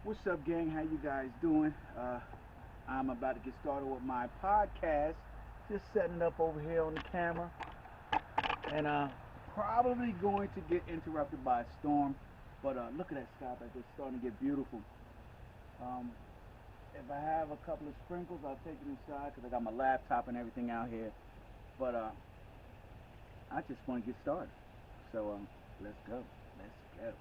What's up, gang? How you guys doing? I'm about to get started with my podcast. Just setting it up over here on the camera, and probably going to get interrupted by a storm. But look at that sky back there; it's starting to get beautiful. Um, if I have a couple of sprinkles, I'll take it inside because I got my laptop and everything out here. But I just want to get started. So let's go. Let's go.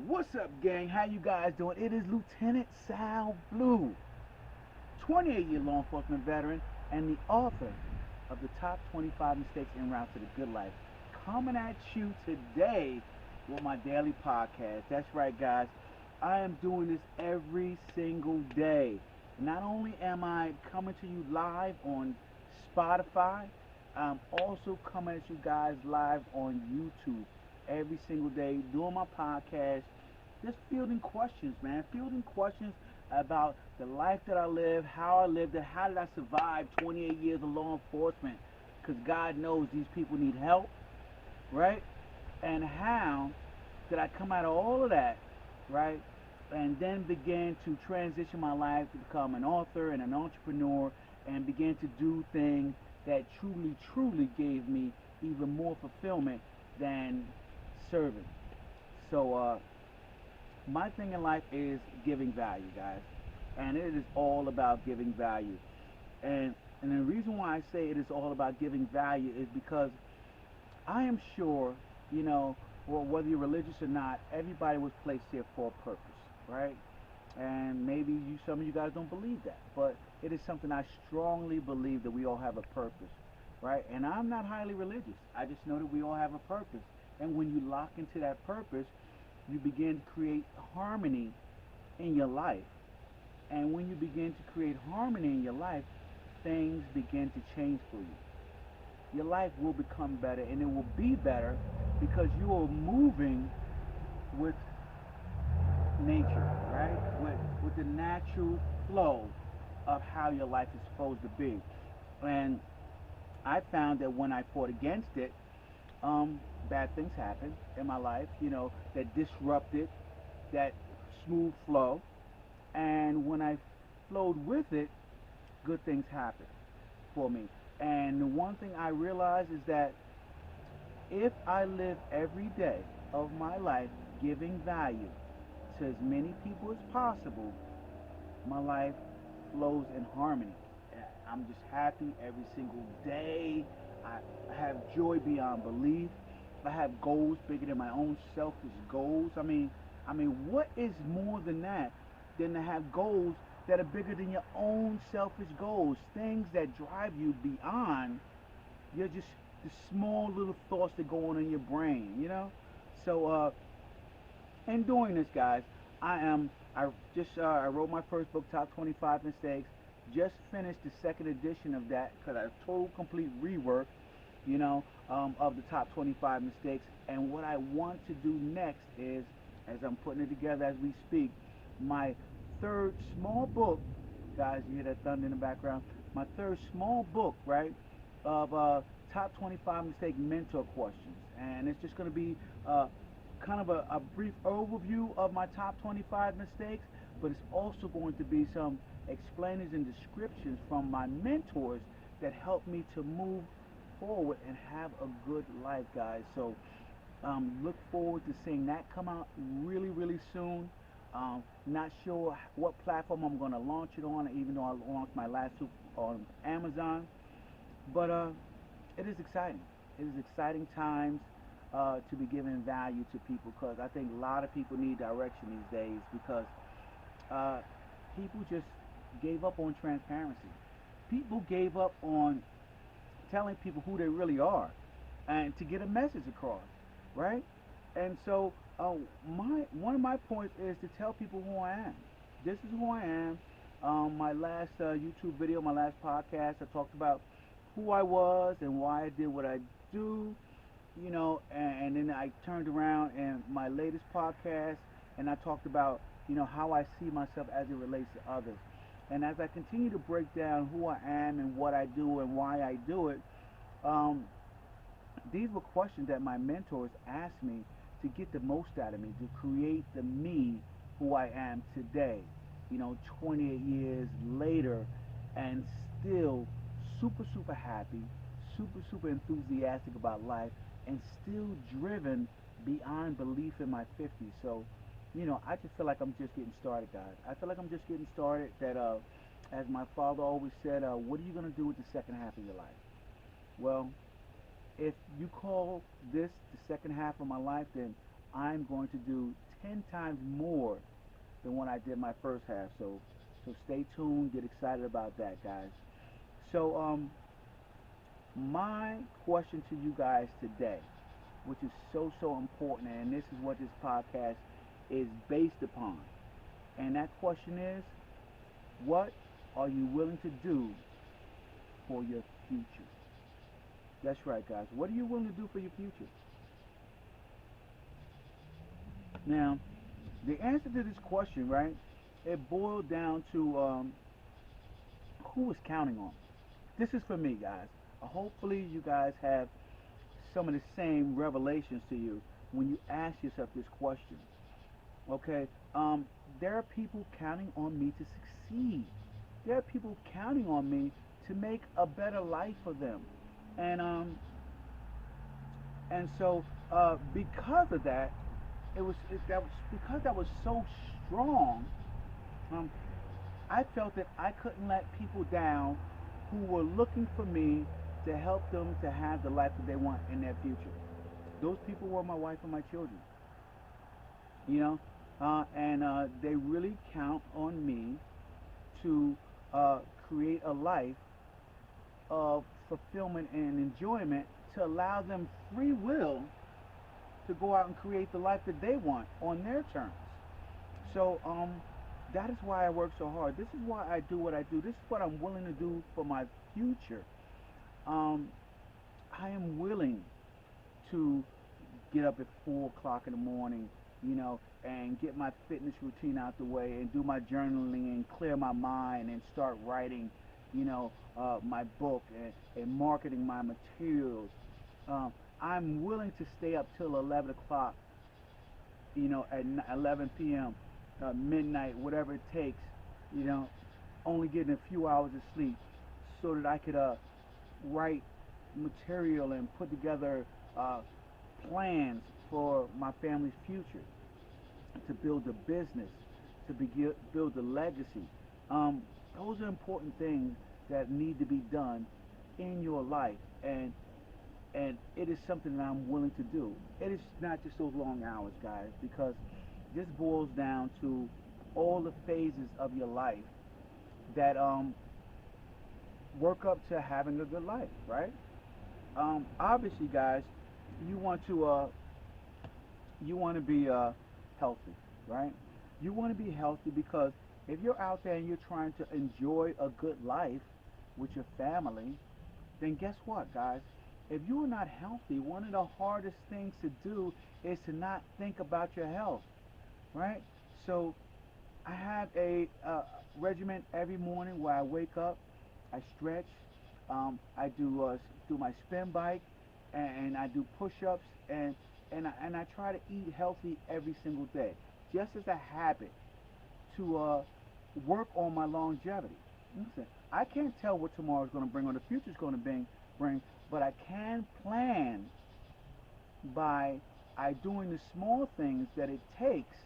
What's up, gang? How you guys doing? It is Lt Sal Blue, 28-year law enforcement veteran and the author of the top 25 mistakes en route to the good life, coming at you today with my daily podcast. That's right, guys. I am doing this every single day. Not only am I coming to you live on Spotify, I'm also coming at you guys live on YouTube every single day doing my podcast, just fielding questions, man. Fielding questions about the life that I live, how I lived it, how did I survive 28 years of law enforcement? Because God knows these people need help, right? And how did I come out of all of that, right? And then begin to transition my life to become an author and an entrepreneur and begin to do things that truly, truly gave me even more fulfillment than serving. So my thing in life is giving value, guys, and it is all about giving value. And the reason why I say it is all about giving value is because I am sure, you know, well, whether you're religious or not, everybody was placed here for a purpose, right? And maybe some of you guys don't believe that, but it is something I strongly believe that we all have a purpose, right? And I'm not highly religious. I just know that we all have a purpose. And when you lock into that purpose, you begin to create harmony in your life. And when you begin to create harmony in your life, things begin to change for you. Your life will become better, and it will be better because you are moving with nature, right? With the natural flow of how your life is supposed to be. And I found that when I fought against it, bad things happened in my life, that disrupted that smooth flow. And when I flowed with it, good things happened for me. And the one thing I realized is that if I live every day of my life giving value to as many people as possible, my life flows in harmony. I'm just happy every single day. I have joy beyond belief. I have goals bigger than my own selfish goals. I mean, what is more than that than to have goals that are bigger than your own selfish goals? Things that drive you beyond your just the small little thoughts that go on in your brain. So, in doing this, guys, I wrote my first book, Top 25 Mistakes. Just finished the second edition of that because I total complete rework, of the top 25 mistakes. And what I want to do next is, as I'm putting it together as we speak, my third small book, guys, you hear that thunder in the background? My third small book, right, of top 25 mistake mentor questions. And it's just going to be kind of a brief overview of my top 25 mistakes, but it's also going to be some explainers and descriptions from my mentors that help me to move forward and have a good life, guys. So look forward to seeing that come out really, really soon. Not sure what platform I'm going to launch it on, even though I launched my last two on Amazon. But it is exciting. It is exciting times to be giving value to people because I think a lot of people need direction these days because people just gave up on transparency. People gave up on telling people who they really are and to get a message across, right? And so my one of my points is to tell people who I am. This is who I am. My last YouTube video, my last podcast, I talked about who I was and why I did what I do, and then I turned around in my latest podcast and I talked about, how I see myself as it relates to others. And as I continue to break down who I am and what I do and why I do it, these were questions that my mentors asked me to get the most out of me, to create the me who I am today. 28 years later, and still super, super happy, super, super enthusiastic about life, and still driven beyond belief in my 50s. So, I just feel like I'm just getting started, guys. I feel like I'm just getting started. That, as my father always said, what are you going to do with the second half of your life? Well, if you call this the second half of my life, then I'm going to do 10 times more than when I did my first half. So stay tuned, get excited about that, guys. So my question to you guys today, which is so, so important, and this is what this podcast is based upon. And that question is, what are you willing to do for your future? That's right, guys. What are you willing to do for your future? Now, the answer to this question, right, it boiled down to who is counting on me. This is for me, guys. Hopefully, you guys have some of the same revelations to you when you ask yourself this question. Okay, there are people counting on me to succeed. There are people counting on me to make a better life for them, and so because of that, that was because that was so strong. Um, I felt that I couldn't let people down who were looking for me to help them to have the life that they want in their future. Those people were my wife and my children, you know, and they really count on me to create a life of fulfillment and enjoyment, to allow them free will to go out and create the life that they want on their terms. So that is why I work so hard. This is why I do what I do. This is what I'm willing to do for my future. Um, I am willing to get up at 4 o'clock in the morning, and get my fitness routine out the way, and do my journaling and clear my mind and start writing, my book, and marketing my materials. I'm willing to stay up till 11 o'clock, at 11 p.m., midnight, whatever it takes, only getting a few hours of sleep so that I could write material and put together plans for my family's future, to build a business, to build a legacy. Those are important things that need to be done in your life, and it is something that I'm willing to do. It is not just those long hours, guys, because this boils down to all the phases of your life that work up to having a good life, right? Obviously, guys, you want to be healthy, right? You want to be healthy because if you're out there and you're trying to enjoy a good life with your family, then guess what, guys? If you are not healthy, one of the hardest things to do is to not think about your health, right? So I have a regimen every morning where I wake up, I stretch, I do my spin bike, and I do push-ups, and I try to eat healthy every single day, just as a habit to work on my longevity. Listen, I can't tell what tomorrow's going to bring or the future's going to bring, but I can plan by doing the small things that it takes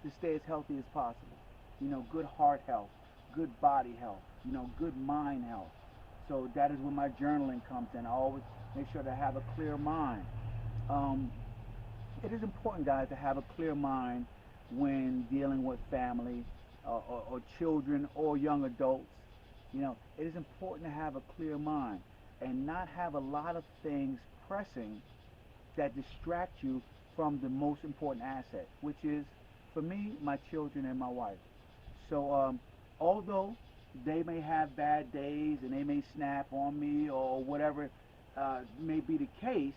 to stay as healthy as possible. Good heart health, good body health, good mind health. So that is where my journaling comes in. I always make sure to have a clear mind. Um, it is important, guys, to have a clear mind when dealing with family, or children or young adults. It is important to have a clear mind and not have a lot of things pressing that distract you from the most important asset, which is, for me, my children and my wife. So, although they may have bad days and they may snap on me or whatever may be the case,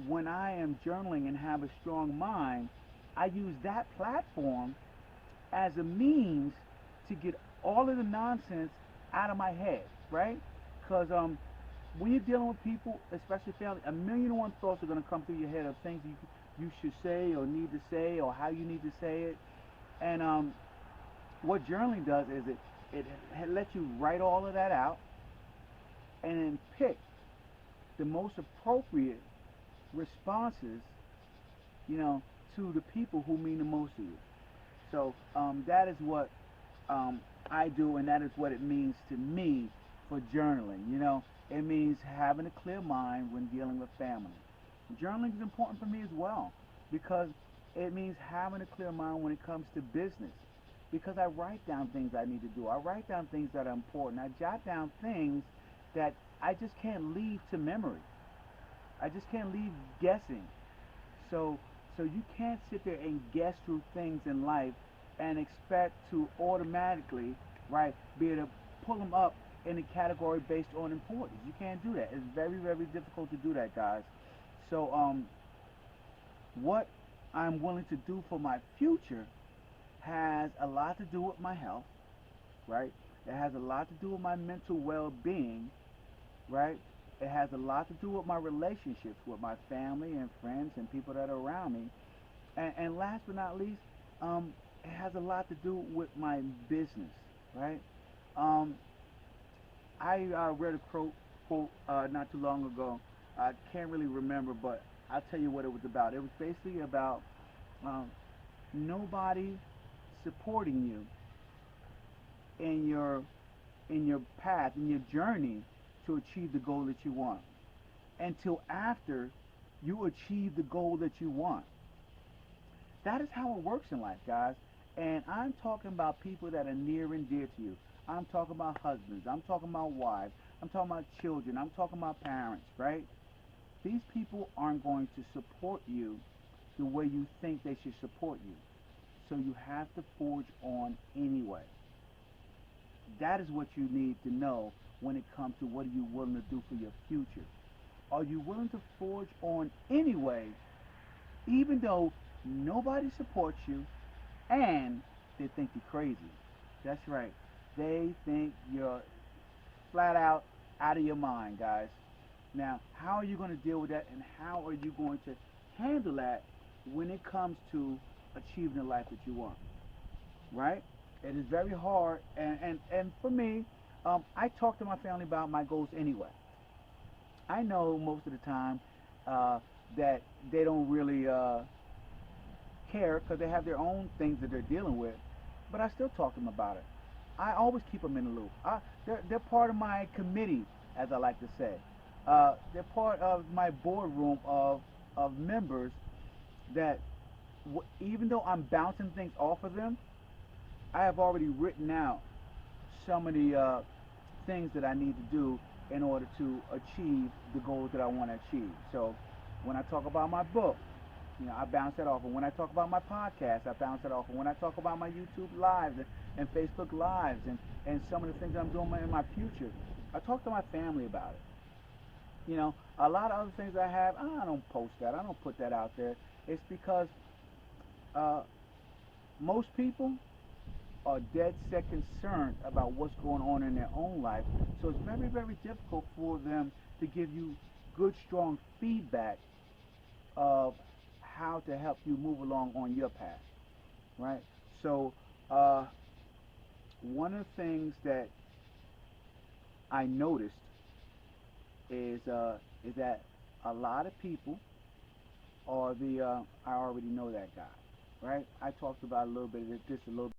when I am journaling and have a strong mind, I use that platform as a means to get all of the nonsense out of my head, right? Because when you're dealing with people, especially family, a million and one thoughts are going to come through your head of things you should say or need to say or how you need to say it. And what journaling does is it lets you write all of that out and then pick the most appropriate responses, you know, to the people who mean the most to you. So that is what I do, and that is what it means to me for journaling. You know, it means having a clear mind when dealing with family. Journaling is important for me as well because it means having a clear mind when it comes to business. Because I write down things I need to do. I write down things that are important. I jot down things that I just can't leave to memory. I just can't leave guessing. So so you can't sit there and guess through things in life and expect to automatically, right, be able to pull them up in a category based on importance. You can't do that. It's very, very difficult to do that, guys. So what I'm willing to do for my future has a lot to do with my health, right? It has a lot to do with my mental well-being, right? It has a lot to do with my relationships with my family and friends and people that are around me. And last but not least, it has a lot to do with my business, right? Um, I read a quote not too long ago. I can't really remember, but I'll tell you what it was about. It was basically about um, nobody supporting you in your path, in your journey to achieve the goal that you want until after you achieve the goal that you want. That is how it works in life, guys. And I'm talking about people that are near and dear to you. I'm talking about husbands. I'm talking about wives. I'm talking about children. I'm talking about parents, right? These people aren't going to support you the way you think they should support you. So you have to forge on anyway. That is what you need to know when it comes to what are you willing to do for your future. Are you willing to forge on anyway, even though nobody supports you and they think you're crazy? That's right. They think you're flat out of your mind, guys. Now, how are you going to deal with that and how are you going to handle that when it comes to achieving the life that you want? Right? It is very hard, and for me, I talk to my family about my goals anyway. I know most of the time uh, that they don't really care because they have their own things that they're dealing with, but I still talk to them about it. I always keep them in the loop. They're part of my committee, as I like to say. They're part of my boardroom of members that, even though I'm bouncing things off of them, I have already written out some of the things that I need to do in order to achieve the goals that I want to achieve. So when I talk about my book, you know, I bounce that off. And when I talk about my podcast, I bounce it off. And when I talk about my YouTube lives and Facebook lives and some of the things I'm doing in my future, I talk to my family about it. You know, a lot of other things I have, I don't post that. I don't put that out there. It's because uh, most people are dead set concerned about what's going on in their own life. So it's very, very difficult for them to give you good, strong feedback of how to help you move along on your path, right? So uh, one of the things that I noticed is that a lot of people are I already know that guy, right? I talked about a little bit of this a little